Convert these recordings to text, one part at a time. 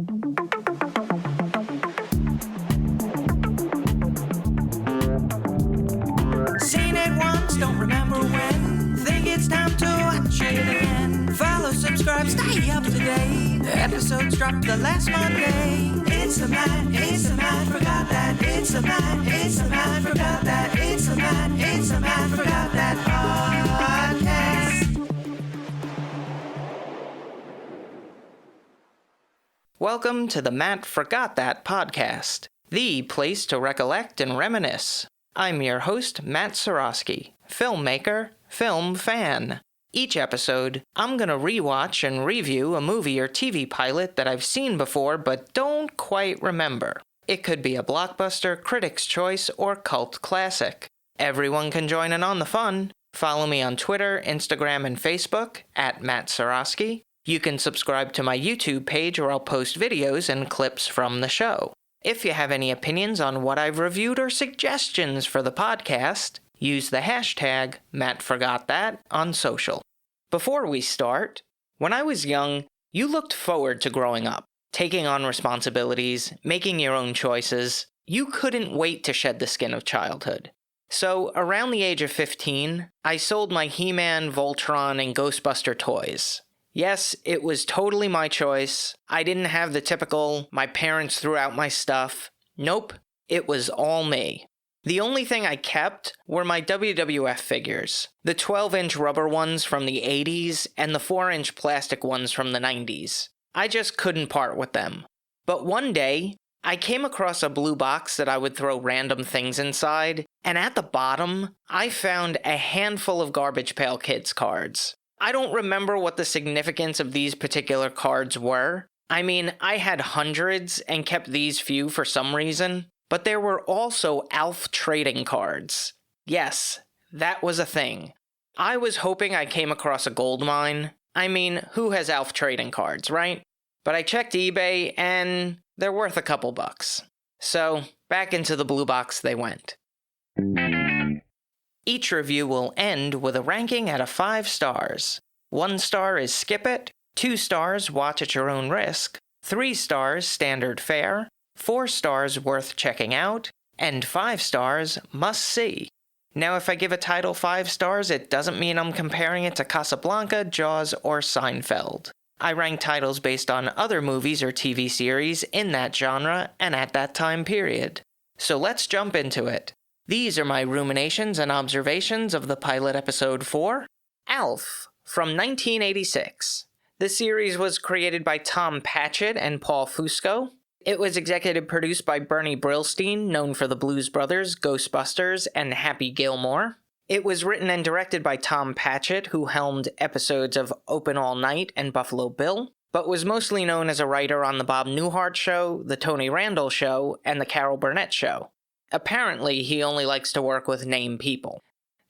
Seen it once, don't remember when. Think it's time to watch it again. Follow, subscribe, stay up to date. Episodes drop the last Monday. It's the Matt, forgot that. It's the Matt, forgot that. It's the Matt, forgot that podcast. Welcome to the Matt Forgot That podcast, the place to recollect and reminisce. I'm your host, Matt Seroski, filmmaker, film fan. Each episode, I'm gonna rewatch and review a movie or TV pilot that I've seen before but don't quite remember. It could be a blockbuster, critic's choice, or cult classic. Everyone can join in on the fun. Follow me on Twitter, Instagram, and Facebook at Matt Seroski. You can subscribe to my YouTube page where I'll post videos and clips from the show. If you have any opinions on what I've reviewed or suggestions for the podcast, use the hashtag MattForgotThat on social. Before we start, when I was young, you looked forward to growing up, taking on responsibilities, making your own choices. You couldn't wait to shed the skin of childhood. So, around the age of 15, I sold my He-Man, Voltron, and Ghostbuster toys. Yes, it was totally my choice. I didn't have the typical, my parents threw out my stuff. Nope, it was all me. The only thing I kept were my WWF figures, the 12-inch rubber ones from the 80s and the 4-inch plastic ones from the 90s. I just couldn't part with them. But one day, I came across a blue box that I would throw random things inside, and at the bottom, I found a handful of Garbage Pail Kids cards. I don't remember what the significance of these particular cards were. I mean, I had hundreds and kept these few for some reason, but there were also ALF trading cards. Yes, that was a thing. I was hoping I came across a gold mine. I mean, who has ALF trading cards, right? But I checked eBay and they're worth a couple bucks. So, back into the blue box they went. Each review will end with a ranking out of 5 stars. 1 star is skip it, 2 stars watch at your own risk, 3 stars standard fare, 4 stars worth checking out, and 5 stars must see. Now if I give a title 5 stars, it doesn't mean I'm comparing it to Casablanca, Jaws, or Seinfeld. I rank titles based on other movies or TV series in that genre and at that time period. So let's jump into it. These are my ruminations and observations of the pilot episode for ALF from 1986. The series was created by Tom Patchett and Paul Fusco. It was executive produced by Bernie Brillstein, known for the Blues Brothers, Ghostbusters, and Happy Gilmore. It was written and directed by Tom Patchett, who helmed episodes of Open All Night and Buffalo Bill, but was mostly known as a writer on The Bob Newhart Show, The Tony Randall Show, and The Carol Burnett Show. Apparently, he only likes to work with name people.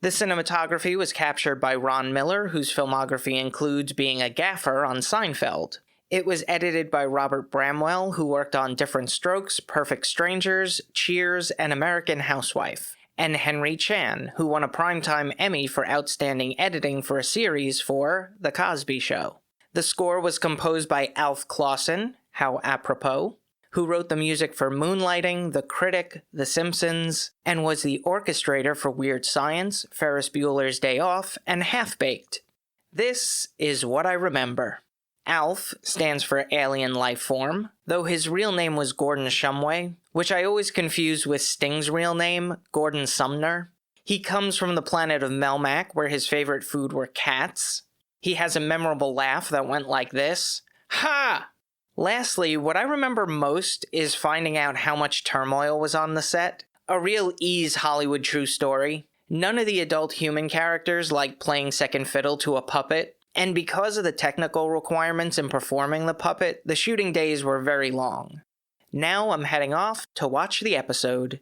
The cinematography was captured by Ron Miller, whose filmography includes being a gaffer on Seinfeld. It was edited by Robert Bramwell, who worked on Different Strokes, Perfect Strangers, Cheers, and American Housewife, and Henry Chan, who won a Primetime Emmy for Outstanding Editing for a series for The Cosby Show. The score was composed by Alf Clausen, how apropos, who wrote the music for Moonlighting, The Critic, The Simpsons, and was the orchestrator for Weird Science, Ferris Bueller's Day Off, and Half-Baked. This is what I remember. ALF stands for Alien Life Form, though his real name was Gordon Shumway, which I always confuse with Sting's real name, Gordon Sumner. He comes from the planet of Melmac, where his favorite food were cats. He has a memorable laugh that went like this. Ha! Lastly, what I remember most is finding out how much turmoil was on the set. A real ease Hollywood true story. None of the adult human characters liked playing second fiddle to a puppet, and because of the technical requirements in performing the puppet, the shooting days were very long. Now I'm heading off to watch the episode.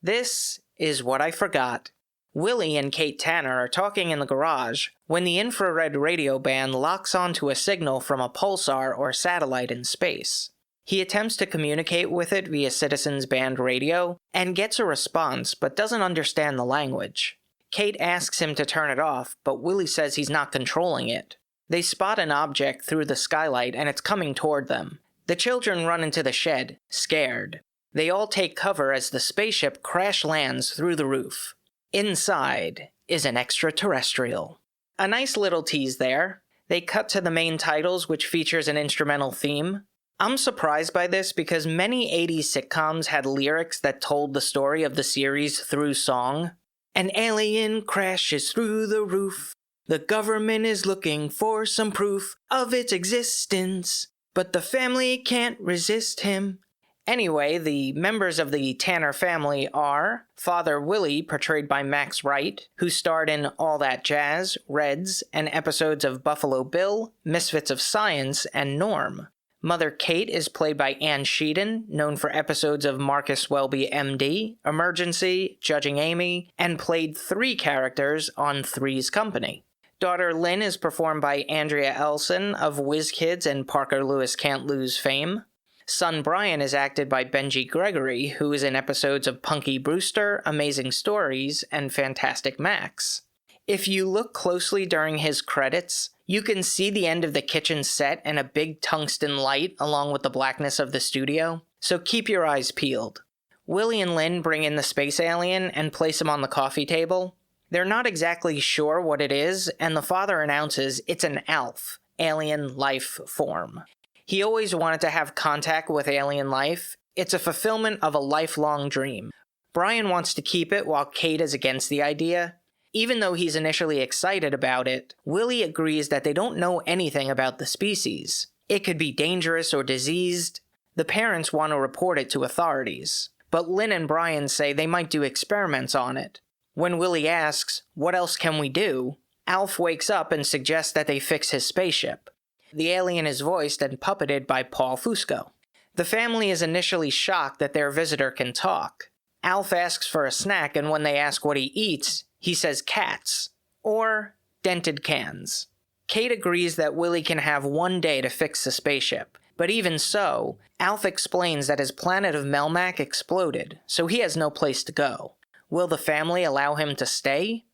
This is what I forgot. Willie and Kate Tanner are talking in the garage when the infrared radio band locks onto a signal from a pulsar or satellite in space. He attempts to communicate with it via Citizens Band radio, and gets a response, but doesn't understand the language. Kate asks him to turn it off, but Willie says he's not controlling it. They spot an object through the skylight, and it's coming toward them. The children run into the shed, scared. They all take cover as the spaceship crash lands through the roof. Inside is an extraterrestrial. A nice little tease there. They cut to the main titles, which features an instrumental theme. I'm surprised by this because many 80s sitcoms had lyrics that told the story of the series through song. An alien crashes through the roof. The government is looking for some proof of its existence, but the family can't resist him. Anyway, the members of the Tanner family are Father Willie, portrayed by Max Wright, who starred in All That Jazz, Reds, and episodes of Buffalo Bill, Misfits of Science, and Norm. Mother Kate is played by Ann Sheedon, known for episodes of Marcus Welby, MD, Emergency, Judging Amy, and played 3 characters on Three's Company. Daughter Lynn is performed by Andrea Elson of WizKids and Parker Lewis Can't Lose fame. Son Brian is acted by Benji Gregory, who is in episodes of Punky Brewster, Amazing Stories, and Fantastic Max. If you look closely during his credits, you can see the end of the kitchen set and a big tungsten light along with the blackness of the studio, so keep your eyes peeled. Willie and Lynn bring in the space alien and place him on the coffee table. They're not exactly sure what it is, and the father announces it's an ALF, alien life form. He always wanted to have contact with alien life. It's a fulfillment of a lifelong dream. Brian wants to keep it while Kate is against the idea. Even though he's initially excited about it, Willie agrees that they don't know anything about the species. It could be dangerous or diseased. The parents want to report it to authorities, but Lynn and Brian say they might do experiments on it. When Willie asks, "What else can we do?" Alf wakes up and suggests that they fix his spaceship. The alien is voiced and puppeted by Paul Fusco. The family is initially shocked that their visitor can talk. Alf asks for a snack, and when they ask what he eats, he says cats, or dented cans. Kate agrees that Willie can have one day to fix the spaceship, but even so, Alf explains that his planet of Melmac exploded, so he has no place to go. Will the family allow him to stay?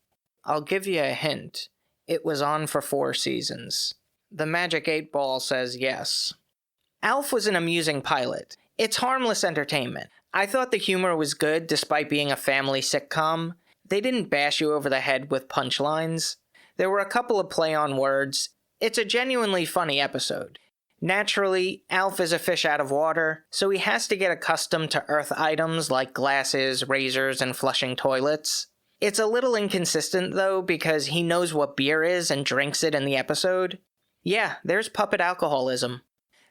I'll give you a hint. It was on for 4 seasons. The Magic 8 Ball says yes. Alf was an amusing pilot. It's harmless entertainment. I thought the humor was good despite being a family sitcom. They didn't bash you over the head with punchlines. There were a couple of play on words. It's a genuinely funny episode. Naturally, Alf is a fish out of water, so he has to get accustomed to Earth items like glasses, razors, and flushing toilets. It's a little inconsistent, though, because he knows what beer is and drinks it in the episode. Yeah, there's puppet alcoholism.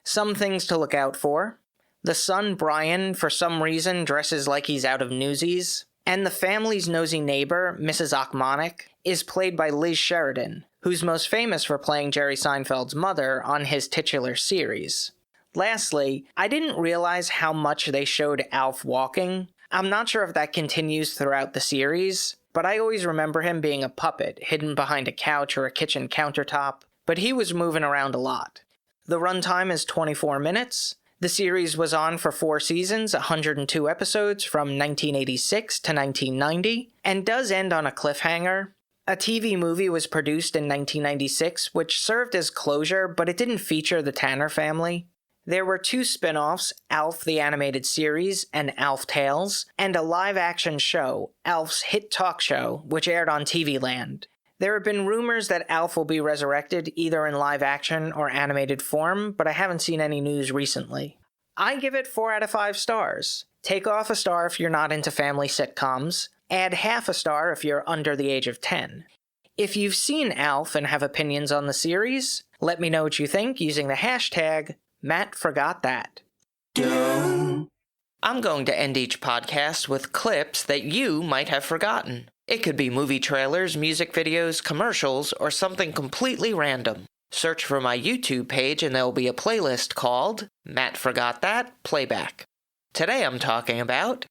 Some things to look out for. The son, Brian, for some reason dresses like he's out of Newsies. And the family's nosy neighbor, Mrs. Achmonic, is played by Liz Sheridan, who's most famous for playing Jerry Seinfeld's mother on his titular series. Lastly, I didn't realize how much they showed Alf walking. I'm not sure if that continues throughout the series, but I always remember him being a puppet hidden behind a couch or a kitchen countertop, but he was moving around a lot. The runtime is 24 minutes. The series was on for 4 seasons, 102 episodes from 1986 to 1990, and does end on a cliffhanger. A TV movie was produced in 1996, which served as closure, but it didn't feature the Tanner family. There were 2 spin-offs, Alf the Animated Series and Alf Tales, and a live-action show, Alf's Hit Talk Show, which aired on TV Land. There have been rumors that Alf will be resurrected either in live-action or animated form, but I haven't seen any news recently. I give it 4 out of 5 stars. Take off a star if you're not into family sitcoms. Add half a star if you're under the age of 10. If you've seen Alf and have opinions on the series, let me know what you think using the hashtag #MattForgotThat. I'm going to end each podcast with clips that you might have forgotten. It could be movie trailers, music videos, commercials, or something completely random. Search for my YouTube page and there will be a playlist called Matt Forgot That Playback. Today I'm talking about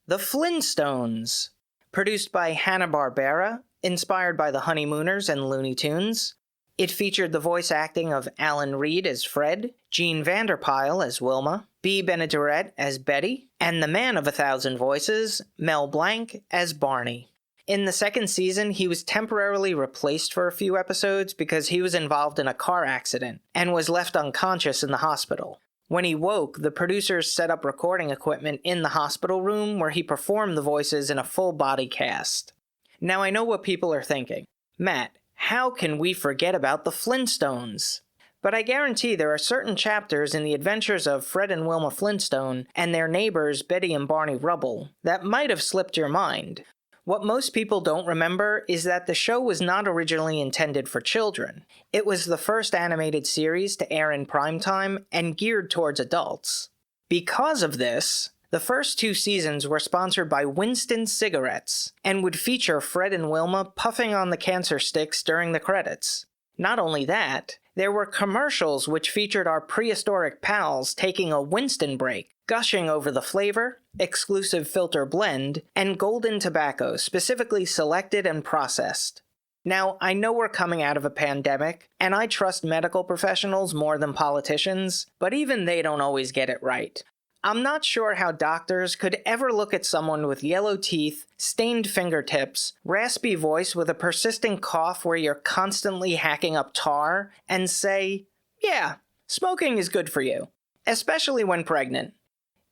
The Flintstones. Produced by Hanna-Barbera, inspired by the Honeymooners and Looney Tunes. It featured the voice acting of Alan Reed as Fred, Jean Vanderpyle as Wilma, B. Benaderet as Betty, and the man of 1,000 voices, Mel Blanc, as Barney. In the second season, he was temporarily replaced for a few episodes because he was involved in a car accident and was left unconscious in the hospital. When he woke, the producers set up recording equipment in the hospital room where he performed the voices in a full body cast. Now I know what people are thinking. Matt, how can we forget about the Flintstones? But I guarantee there are certain chapters in the adventures of Fred and Wilma Flintstone and their neighbors Betty and Barney Rubble that might have slipped your mind. What most people don't remember is that the show was not originally intended for children. It was the first animated series to air in primetime and geared towards adults. Because of this, the first 2 seasons were sponsored by Winston cigarettes and would feature Fred and Wilma puffing on the cancer sticks during the credits. Not only that, there were commercials which featured our prehistoric pals taking a Winston break, gushing over the flavor, exclusive filter blend, and golden tobacco specifically selected and processed. Now, I know we're coming out of a pandemic, and I trust medical professionals more than politicians, but even they don't always get it right. I'm not sure how doctors could ever look at someone with yellow teeth, stained fingertips, raspy voice with a persistent cough where you're constantly hacking up tar, and say, yeah, smoking is good for you, especially when pregnant.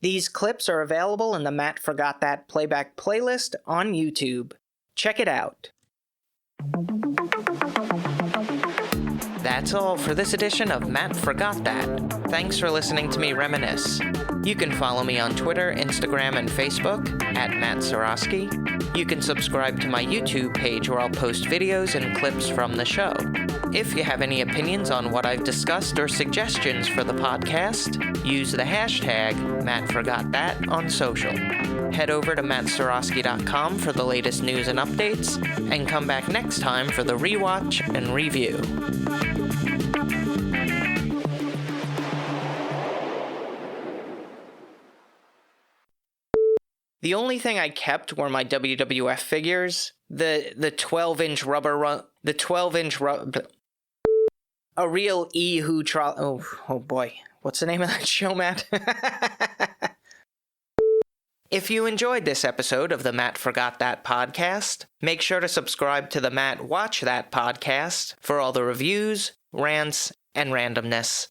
These clips are available in the Matt Forgot That playback playlist on YouTube. Check it out. That's all for this edition of Matt Forgot That. Thanks for listening to me reminisce. You can follow me on Twitter, Instagram, and Facebook at Matt Seroski. You can subscribe to my YouTube page where I'll post videos and clips from the show. If you have any opinions on what I've discussed or suggestions for the podcast, use the hashtag MattForgotThat on social. Head over to mattseroski.com for the latest news and updates, and come back next time for the rewatch and review. The only thing I kept were my WWF figures. The 12-inch rubber a real Ehoo trolley. Oh boy. What's the name of that show, Matt? If you enjoyed this episode of the Matt Forgot That podcast, make sure to subscribe to the Matt Watch That podcast for all the reviews, rants, and randomness.